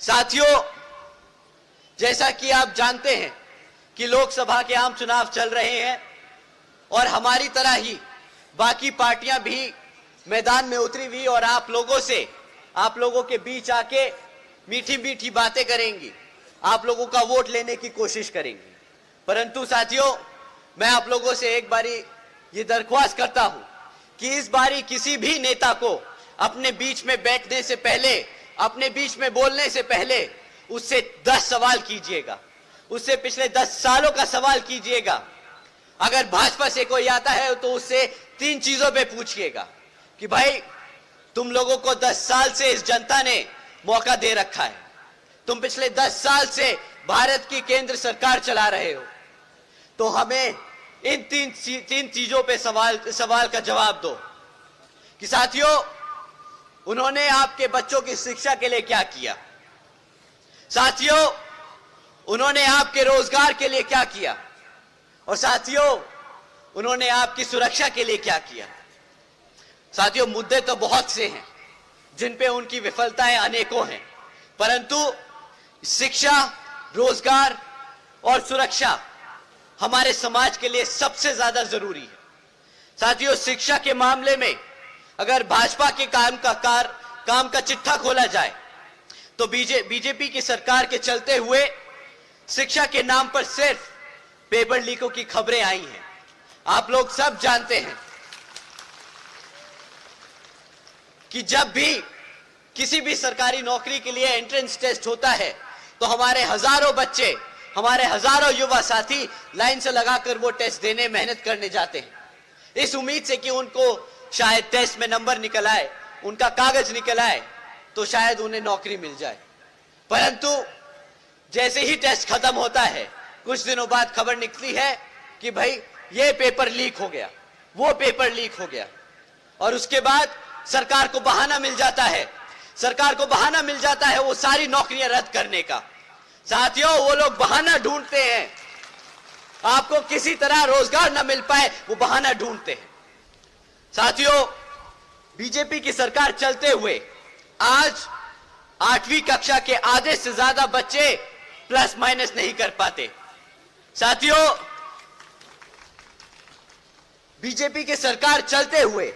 साथियों, जैसा कि आप जानते हैं कि लोकसभा के आम चुनाव चल रहे हैं और हमारी तरह ही बाकी पार्टियां भी मैदान में उतरी हुई और आप लोगों के बीच आके मीठी मीठी बातें करेंगी, आप लोगों का वोट लेने की कोशिश करेंगी। परंतु साथियों, मैं आप लोगों से एक बारी ये दरख्वास्त करता हूं कि इस बारी किसी भी नेता को अपने बीच में बैठने से पहले, अपने बीच में बोलने से पहले उससे 10 सवाल कीजिएगा, उससे पिछले 10 सालों का सवाल कीजिएगा। अगर भाजपा से कोई आता है तो उससे 3 चीजों पे पूछिएगा कि भाई तुम लोगों को 10 साल से इस जनता ने मौका दे रखा है, तुम पिछले 10 साल से भारत की केंद्र सरकार चला रहे हो, तो हमें इन तीन चीजों पे सवाल का जवाब दो कि साथियों, उन्होंने आपके बच्चों की शिक्षा के लिए क्या किया, साथियों उन्होंने आपके रोजगार के लिए क्या किया, और साथियों उन्होंने आपकी सुरक्षा के लिए क्या किया। साथियों, मुद्दे तो बहुत से हैं जिन पे उनकी विफलताएं अनेकों हैं, परंतु शिक्षा, रोजगार और सुरक्षा हमारे समाज के लिए सबसे ज्यादा जरूरी है। साथियों, शिक्षा के मामले में अगर भाजपा के काम का चिट्ठा खोला जाए तो बीजेपी की सरकार के चलते हुए शिक्षा के नाम पर सिर्फ पेपर लीकों की खबरें आई हैं। आप लोग सब जानते हैं कि जब भी किसी भी सरकारी नौकरी के लिए एंट्रेंस टेस्ट होता है तो हमारे हजारों बच्चे, हमारे हजारों युवा साथी लाइन से लगाकर वो टेस्ट देने, मेहनत करने जाते हैं, इस उम्मीद से कि उनको शायद टेस्ट में नंबर निकल आए, उनका कागज निकल आए तो शायद उन्हें नौकरी मिल जाए। परंतु जैसे ही टेस्ट खत्म होता है, कुछ दिनों बाद खबर निकली है कि भाई ये पेपर लीक हो गया, वो पेपर लीक हो गया, और उसके बाद सरकार को बहाना मिल जाता है वो सारी नौकरियां रद्द करने का। साथियों, वो लोग बहाना ढूंढते हैं, आपको किसी तरह रोजगार ना मिल पाए वो बहाना ढूंढते हैं। साथियों, बीजेपी की सरकार चलते हुए आज 8वीं कक्षा के आधे से ज्यादा बच्चे प्लस माइनस नहीं कर पाते। साथियों, बीजेपी की सरकार चलते हुए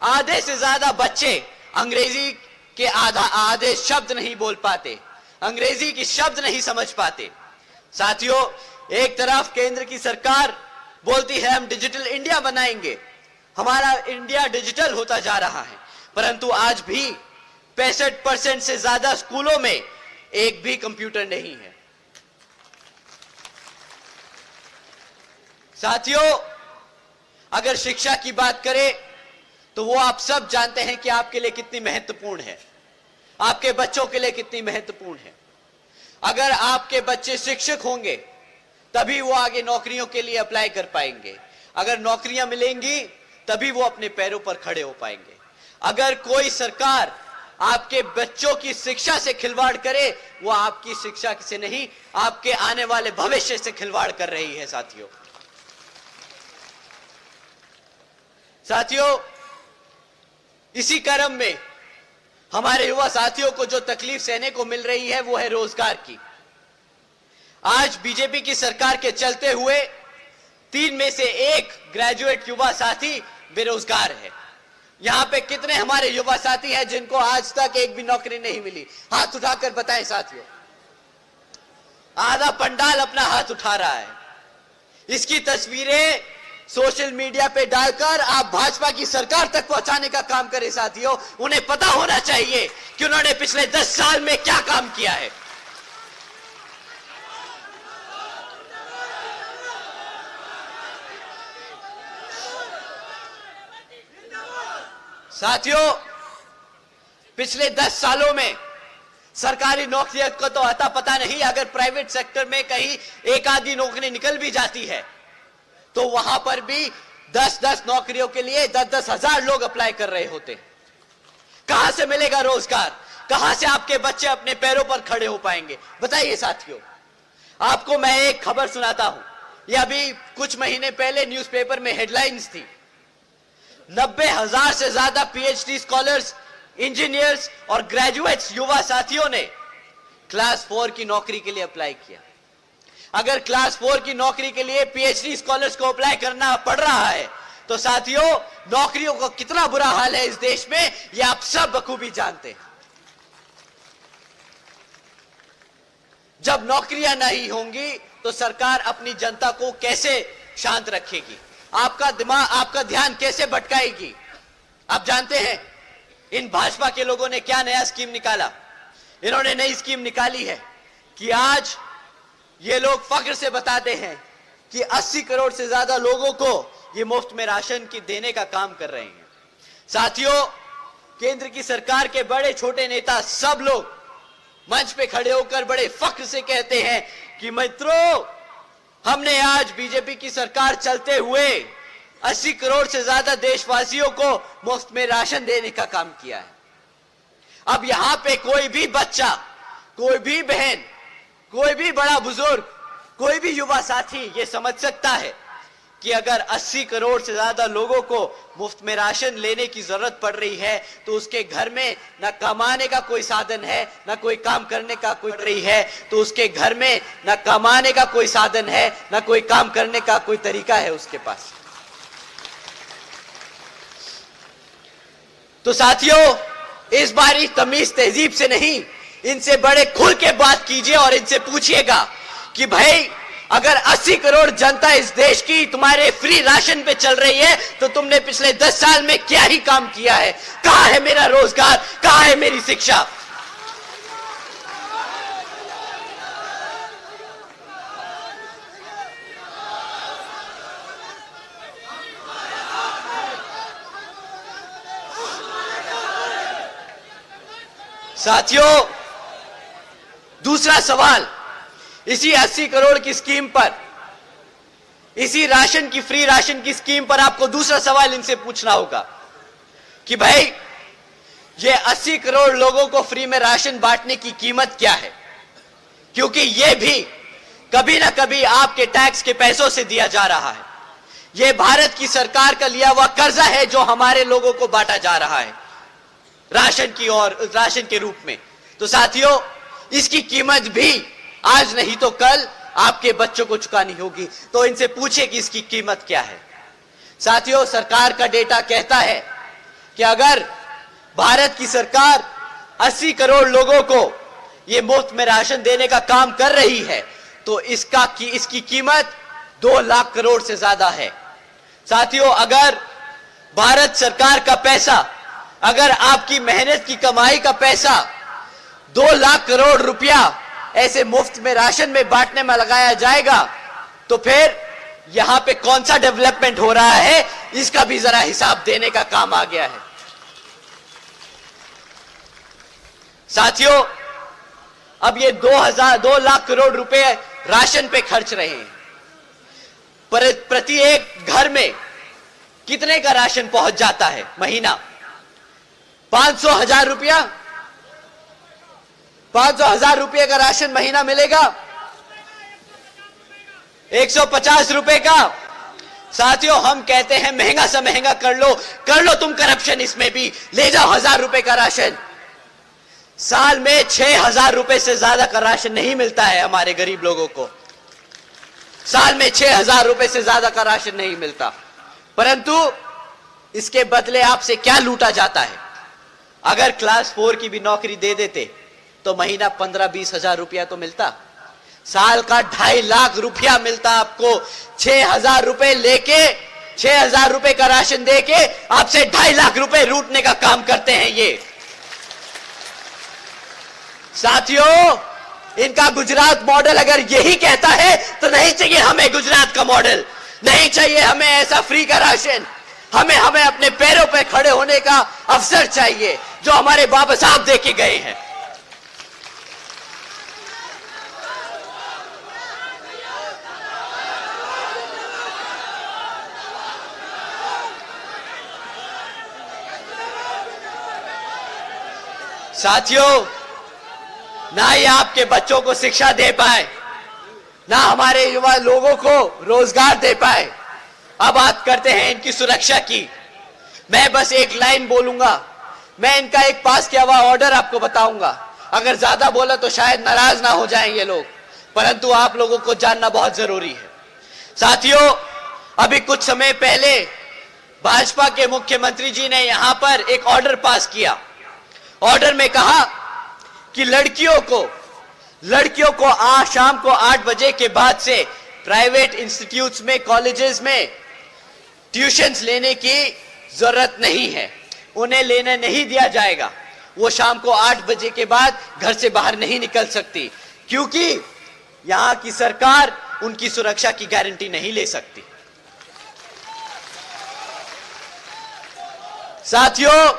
आधे से ज्यादा बच्चे अंग्रेजी के आधे शब्द नहीं बोल पाते, अंग्रेजी की शब्द नहीं समझ पाते। साथियों, एक तरफ केंद्र की सरकार बोलती है हम डिजिटल इंडिया बनाएंगे, हमारा इंडिया डिजिटल होता जा रहा है, परंतु आज भी 65% से ज्यादा स्कूलों में एक भी कंप्यूटर नहीं है। साथियों, अगर शिक्षा की बात करें तो वो आप सब जानते हैं कि आपके लिए कितनी महत्वपूर्ण है, आपके बच्चों के लिए कितनी महत्वपूर्ण है। अगर आपके बच्चे शिक्षक होंगे तभी वो आगे नौकरियों के लिए अप्लाई कर पाएंगे, अगर नौकरियां मिलेंगी तभी वो अपने पैरों पर खड़े हो पाएंगे। अगर कोई सरकार आपके बच्चों की शिक्षा से खिलवाड़ करे, वो आपकी शिक्षा से नहीं, आपके आने वाले भविष्य से खिलवाड़ कर रही है। साथियों, इसी क्रम में हमारे युवा साथियों को जो तकलीफ सहने को मिल रही है वो है रोजगार की। आज बीजेपी की सरकार के चलते हुए 3 में से 1 ग्रेजुएट युवा साथी बेरोजगार है। यहां पे कितने हमारे युवा साथी हैं जिनको आज तक एक भी नौकरी नहीं मिली? हाथ उठाकर बताएं साथियों। आधा पंडाल अपना हाथ उठा रहा है। इसकी तस्वीरें सोशल मीडिया पे डालकर आप भाजपा की सरकार तक पहुंचाने का काम करें। साथियों, उन्हें पता होना चाहिए कि उन्होंने पिछले 10 साल में क्या काम किया है। साथियों, पिछले 10 सालों में सरकारी नौकरियों का तो आता पता नहीं, अगर प्राइवेट सेक्टर में कहीं एक आधी नौकरी निकल भी जाती है तो वहां पर भी 10-10 नौकरियों के लिए 10-10 हजार लोग अप्लाई कर रहे होते हैं। कहां से मिलेगा रोजगार? कहां से आपके बच्चे अपने पैरों पर खड़े हो पाएंगे? बताइए साथियों। आपको मैं एक खबर सुनाता हूं, यह अभी कुछ महीने पहले न्यूज़पेपर में हेडलाइंस थी। 90,000 से ज्यादा पीएचडी स्कॉलर्स, इंजीनियर्स और ग्रेजुएट्स युवा साथियों ने क्लास 4 की नौकरी के लिए अप्लाई किया। अगर क्लास 4 की नौकरी के लिए पीएचडी स्कॉलर्स को अप्लाई करना पड़ रहा है तो साथियों, नौकरियों का कितना बुरा हाल है इस देश में, यह आप सब बखूबी जानते हैं। जब नौकरियां नहीं होंगी तो सरकार अपनी जनता को कैसे शांत रखेगी, आपका दिमाग, आपका ध्यान कैसे भटकाएगी। आप जानते हैं इन भाजपा के लोगों ने क्या नया स्कीम निकाला। इन्होंने नई स्कीम निकाली है कि आज ये लोग फख्र से बताते हैं कि 80 करोड़ से ज्यादा लोगों को ये मुफ्त में राशन की देने का काम कर रहे हैं। साथियों, केंद्र की सरकार के बड़े छोटे नेता सब लोग मंच पे खड़े होकर बड़े फख्र से कहते हैं कि मित्रों, हमने आज बीजेपी की सरकार चलते हुए 80 करोड़ से ज्यादा देशवासियों को मुफ्त में राशन देने का काम किया है। अब यहां पे कोई भी बच्चा, कोई भी बहन, कोई भी बड़ा बुजुर्ग, कोई भी युवा साथी ये समझ सकता है कि अगर 80 करोड़ से ज्यादा लोगों को मुफ्त में राशन लेने की जरूरत पड़ रही है तो उसके घर में न कमाने का कोई साधन है, न कोई काम करने का कोई रही है, तो उसके घर में न कमाने का कोई साधन है, न कोई काम करने का कोई तरीका है उसके पास। तो साथियों, इस बार तमीज तहजीब से नहीं, इनसे बड़े खुल के बात कीजिए और इनसे पूछिएगा कि भाई, अगर 80 करोड़ जनता इस देश की तुम्हारे फ्री राशन पे चल रही है तो तुमने पिछले 10 साल में क्या ही काम किया है? कहां है मेरा रोजगार, कहां है मेरी शिक्षा? साथियों, दूसरा सवाल, इसी 80 करोड़ की स्कीम पर, इसी राशन की, फ्री राशन की स्कीम पर आपको दूसरा सवाल इनसे पूछना होगा कि भाई, ये 80 करोड़ लोगों को फ्री में राशन बांटने की कीमत क्या है? क्योंकि ये भी कभी ना कभी आपके टैक्स के पैसों से दिया जा रहा है। ये भारत की सरकार का लिया हुआ कर्जा है जो हमारे लोगों को बांटा जा रहा है राशन की और राशन के रूप में। तो साथियों, इसकी कीमत भी आज नहीं तो कल आपके बच्चों को चुकानी होगी। तो इनसे पूछे कि इसकी कीमत क्या है। साथियों, सरकार का डेटा कहता है कि अगर भारत की सरकार 80 करोड़ लोगों को ये मुफ्त में राशन देने का काम कर रही है तो इसकी कीमत 2 लाख करोड़ से ज्यादा है। साथियों, अगर भारत सरकार का पैसा, अगर आपकी मेहनत की कमाई का पैसा 2 लाख करोड़ रुपया ऐसे मुफ्त में राशन में बांटने में लगाया जाएगा तो फिर यहां पे कौन सा डेवलपमेंट हो रहा है, इसका भी जरा हिसाब देने का काम आ गया है। साथियों, अब ये 2 लाख करोड़ रुपए राशन पे खर्च रहे हैं। प्रति एक घर में कितने का राशन पहुंच जाता है महीना? 500,000 रुपया, 500,000 रुपये का राशन महीना मिलेगा, 150 रुपए का। साथियों, हम कहते हैं महंगा से महंगा कर लो तुम करप्शन, इसमें भी ले जाओ 1000 रुपए का राशन। साल में 6,000 रुपए से ज्यादा का राशन नहीं मिलता है हमारे गरीब लोगों को। साल में 6,000 रुपए से ज्यादा का राशन नहीं मिलता, परंतु इसके बदले आपसे क्या लूटा जाता है? अगर क्लास 4 की भी नौकरी दे देते तो महीना 15-20 हजार रुपया तो मिलता। साल का 2.5 लाख रुपया मिलता आपको। 6,000 रुपए लेके, 6,000 रुपए का राशन देके आपसे 2.5 लाख रुपए लूटने का काम करते हैं ये। साथियों, इनका गुजरात मॉडल अगर यही कहता है तो नहीं चाहिए हमें गुजरात का मॉडल, नहीं चाहिए हमें ऐसा फ्री का राशन। हमें अपने पैरों पे खड़े होने का अवसर चाहिए जो हमारे बाबा साहब दे के गए हैं। साथियों, ना ये आपके बच्चों को शिक्षा दे पाए, ना हमारे युवा लोगों को रोजगार दे पाए। अब बात करते हैं इनकी सुरक्षा की। मैं बस एक लाइन बोलूंगा, मैं इनका एक पास किया हुआ ऑर्डर आपको बताऊंगा। अगर ज्यादा बोला तो शायद नाराज ना हो जाएं ये लोग, परंतु आप लोगों को जानना बहुत जरूरी है। साथियों, अभी कुछ समय पहले भाजपा के मुख्यमंत्री जी ने यहां पर एक ऑर्डर पास किया। ऑर्डर में कहा कि लड़कियों को आज शाम को 8 बजे के बाद से प्राइवेट इंस्टीट्यूट्स में, कॉलेजेस में ट्यूशंस लेने की जरूरत नहीं है, उन्हें लेने नहीं दिया जाएगा। वो शाम को 8 बजे के बाद घर से बाहर नहीं निकल सकती, क्योंकि यहां की सरकार उनकी सुरक्षा की गारंटी नहीं ले सकती। साथियों,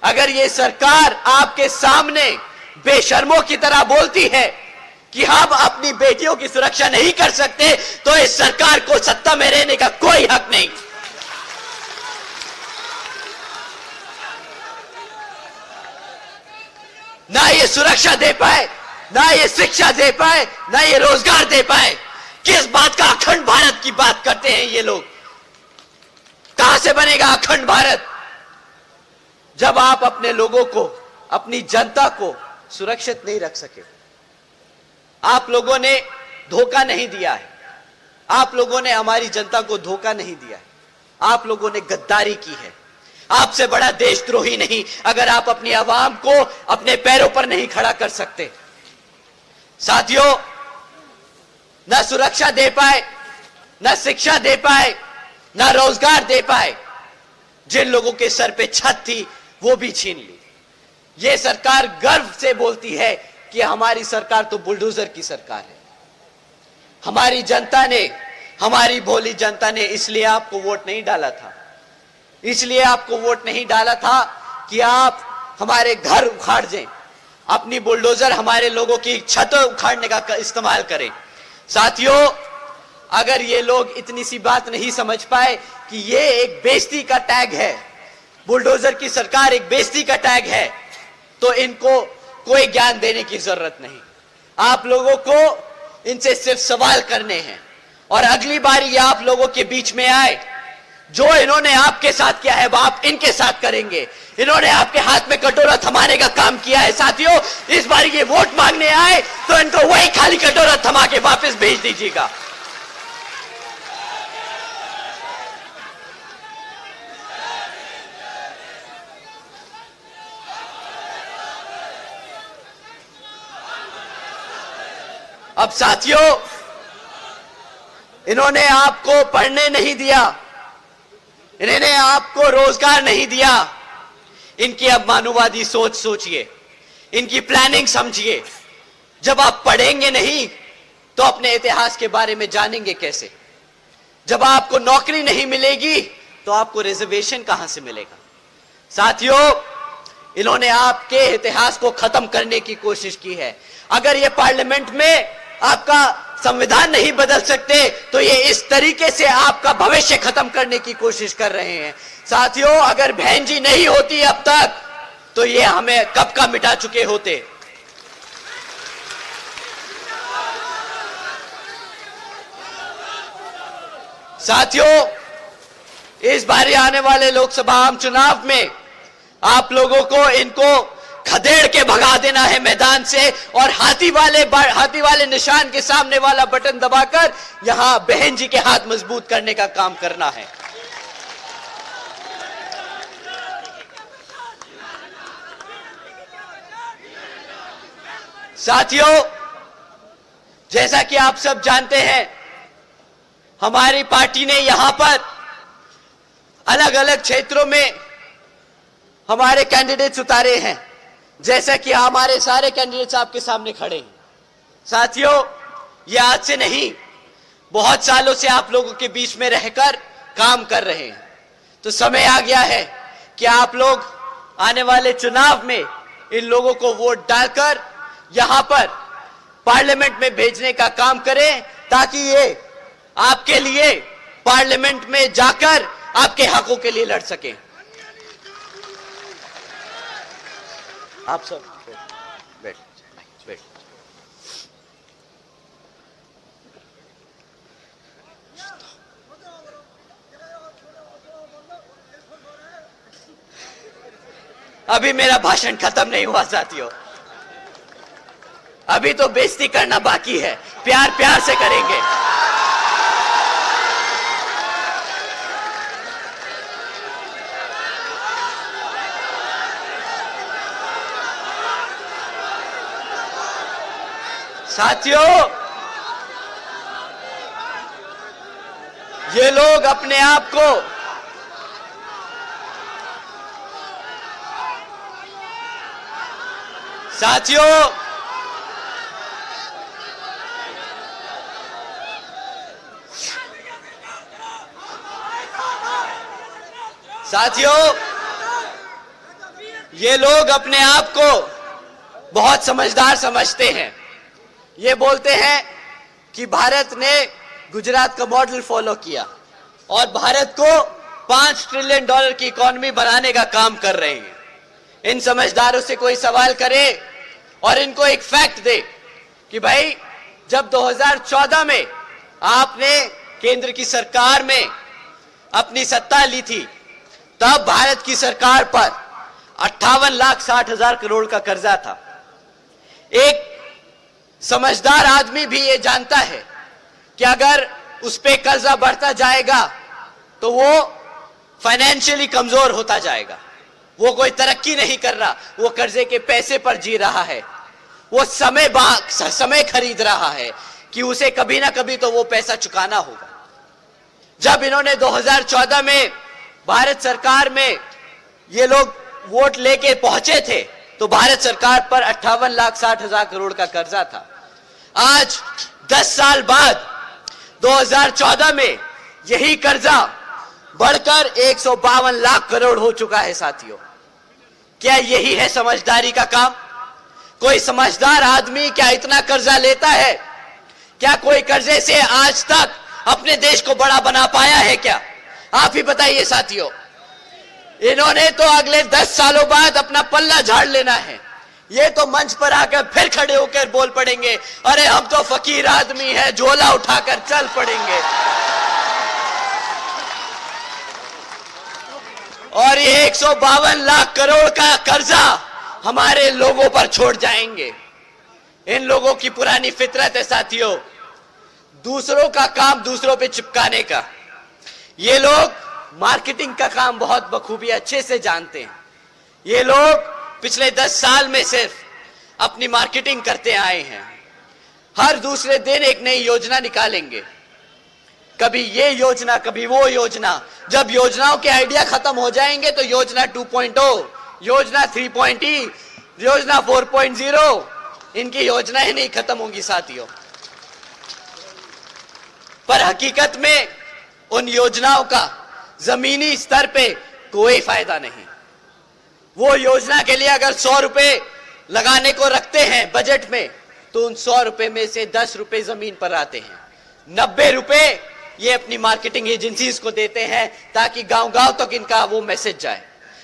अगर ये सरकार आपके सामने बेशर्मों की तरह बोलती है कि हम अपनी बेटियों की सुरक्षा नहीं कर सकते, तो इस सरकार को सत्ता में रहने का कोई हक नहीं। ना ये सुरक्षा दे पाए, ना ये शिक्षा दे पाए, ना ये रोजगार दे पाए। किस बात का अखंड भारत की बात करते हैं ये लोग? कहां से बनेगा अखंड भारत जब आप अपने लोगों को, अपनी जनता को सुरक्षित नहीं रख सके? आप लोगों ने धोखा नहीं दिया है, आप लोगों ने हमारी जनता को धोखा नहीं दिया है, आप लोगों ने गद्दारी की है। आपसे बड़ा देशद्रोही नहीं अगर आप अपनी आवाम को अपने पैरों पर नहीं खड़ा कर सकते। साथियों, ना सुरक्षा दे पाए, ना शिक्षा दे पाए, ना रोजगार दे पाए। जिन लोगों के सर पे छत थी वो भी छीन ली। ये सरकार गर्व से बोलती है कि हमारी सरकार तो बुलडोजर की सरकार है। हमारी जनता ने, हमारी भोली जनता ने इसलिए आपको वोट नहीं डाला था, इसलिए आपको वोट नहीं डाला था कि आप हमारे घर उखाड़ दें, अपनी बुलडोजर हमारे लोगों की छतें उखाड़ने का इस्तेमाल करें। साथियों, अगर ये लोग इतनी सी बात नहीं समझ पाए कि ये एक बेइज्जती का टैग है, बुलडोजर की सरकार एक बेइज्जती का टैग है, तो इनको कोई ज्ञान देने की जरूरत नहीं। आप लोगों को इनसे सिर्फ सवाल करने हैं, और अगली बार ये आप लोगों के बीच में आए, जो इन्होंने आपके साथ किया है वो आप इनके साथ करेंगे। इन्होंने आपके हाथ में कटोरा थमाने का काम किया है। साथियों, इस बार ये वोट मांगने आए तो इनको वही खाली कटोरा थमा के वापस भेज दीजिएगा। अब साथियों, इन्होंने आपको पढ़ने नहीं दिया, इन्होंने आपको रोजगार नहीं दिया। इनकी अब मानववादी सोच सोचिए, इनकी प्लानिंग समझिए। जब आप पढ़ेंगे नहीं तो अपने इतिहास के बारे में जानेंगे कैसे? जब आपको नौकरी नहीं मिलेगी तो आपको रिजर्वेशन कहां से मिलेगा? साथियों, इन्होंने आपके इतिहास को खत्म करने की कोशिश की है। अगर ये पार्लियामेंट में आपका संविधान नहीं बदल सकते तो ये इस तरीके से आपका भविष्य खत्म करने की कोशिश कर रहे हैं। साथियों, अगर बहन जी नहीं होती अब तक तो ये हमें कब का मिटा चुके होते। साथियों, इस बार आने वाले लोकसभा आम चुनाव में आप लोगों को इनको खदेड़ के भगा देना है मैदान से, और हाथी वाले निशान के सामने वाला बटन दबाकर यहां बहन जी के हाथ मजबूत करने का काम करना है। साथियों, जैसा कि आप सब जानते हैं, हमारी पार्टी ने यहां पर अलग अलग क्षेत्रों में हमारे कैंडिडेट्स उतारे हैं, जैसा कि हमारे सारे कैंडिडेट्स आपके सामने खड़े हैं। साथियों, ये आज से नहीं, बहुत सालों से आप लोगों के बीच में रहकर काम कर रहे हैं। तो समय आ गया है कि आप लोग आने वाले चुनाव में इन लोगों को वोट डालकर यहां पर पार्लियामेंट में भेजने का काम करें, ताकि ये आपके लिए पार्लियामेंट में जाकर आपके हकों के लिए लड़ सकें। आप सब बैठ। अभी मेरा भाषण खत्म नहीं हुआ साथियों। अभी तो बेइज्जती करना बाकी है, प्यार प्यार से करेंगे। साथियों, ये लोग अपने आप को ये लोग अपने आप को बहुत समझदार समझते हैं। ये बोलते हैं कि भारत ने गुजरात का मॉडल फॉलो किया और भारत को $5 ट्रिलियन की इकोनॉमी बनाने का काम कर रहे हैं। इन समझदारों से कोई सवाल करे और इनको एक फैक्ट दे कि भाई जब 2014 में आपने केंद्र की सरकार में अपनी सत्ता ली थी, तब भारत की सरकार पर 58,60,000 करोड़ का कर्जा था। एक समझदार आदमी भी ये जानता है कि अगर उस पे कर्जा बढ़ता जाएगा तो वो फाइनेंशियली कमजोर होता जाएगा। वो कोई तरक्की नहीं कर रहा, वो कर्जे के पैसे पर जी रहा है। वो समय खरीद रहा है कि उसे कभी ना कभी तो वो पैसा चुकाना होगा। जब इन्होंने 2014 में भारत सरकार में ये लोग वोट लेके पहुंचे थे तो भारत सरकार पर 58,60,000 करोड़ का कर्जा था। आज 10 साल बाद 2014 में यही कर्जा बढ़कर 152 लाख करोड़ हो चुका है। साथियों, क्या यही है समझदारी का काम? कोई समझदार आदमी क्या इतना कर्जा लेता है? क्या कोई कर्जे से आज तक अपने देश को बड़ा बना पाया है क्या? आप ही बताइए साथियों। इन्होंने तो अगले 10 सालों बाद अपना पल्ला झाड़ लेना है। ये तो मंच पर आकर फिर खड़े होकर बोल पड़ेंगे, अरे हम तो फकीर आदमी है, झोला उठाकर चल पड़ेंगे। और ये 152 लाख करोड़ का कर्जा हमारे लोगों पर छोड़ जाएंगे। इन लोगों की पुरानी फितरत है साथियों, दूसरों का काम दूसरों पे चिपकाने का। ये लोग मार्केटिंग का काम बहुत बखूबी अच्छे से जानते हैं। ये लोग पिछले 10 साल में सिर्फ अपनी मार्केटिंग करते आए हैं। हर दूसरे दिन एक नई योजना निकालेंगे, कभी ये योजना कभी वो योजना। जब योजनाओं के आइडिया खत्म हो जाएंगे तो योजना 2.0, योजना 3.0, योजना 4.0, इनकी योजनाएं नहीं खत्म होंगी साथियों। पर हकीकत में उन योजनाओं का जमीनी स्तर पे कोई फायदा नहीं। वो योजना के लिए अगर 100 रुपए लगाने को रखते हैं बजट में, तो उन 100 रुपए में से 10 रुपए जमीन पर आते हैं। 90 रुपए ये अपनी मार्केटिंग एजेंसीज को देते हैं ताकि गांव-गांव तक इनका वो मैसेज जाए।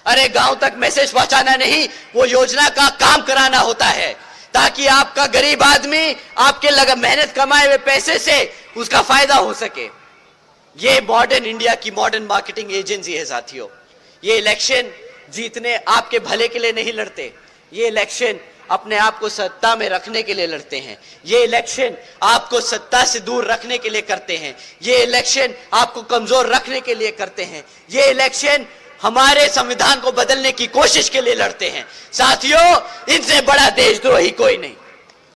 अरे गांव तक मैसेज पहुंचाना नहीं, वो योजना का काम कराना होता है ताकि आपका गरीब आदमी आपके मेहनत कमाए हुए पैसे से उसका फायदा हो सके। ये मॉडर्न इंडिया की मॉडर्न मार्केटिंग एजेंसी है साथियों। ये इलेक्शन जीतने आपके भले के लिए नहीं लड़ते, ये इलेक्शन अपने आप को सत्ता में रखने के लिए लड़ते हैं। ये इलेक्शन आपको सत्ता से दूर रखने के लिए करते हैं। ये इलेक्शन आपको कमजोर रखने के लिए करते हैं। ये इलेक्शन हमारे संविधान को बदलने की कोशिश के लिए लड़ते हैं। साथियों, इनसे बड़ा देशद्रोही कोई नहीं।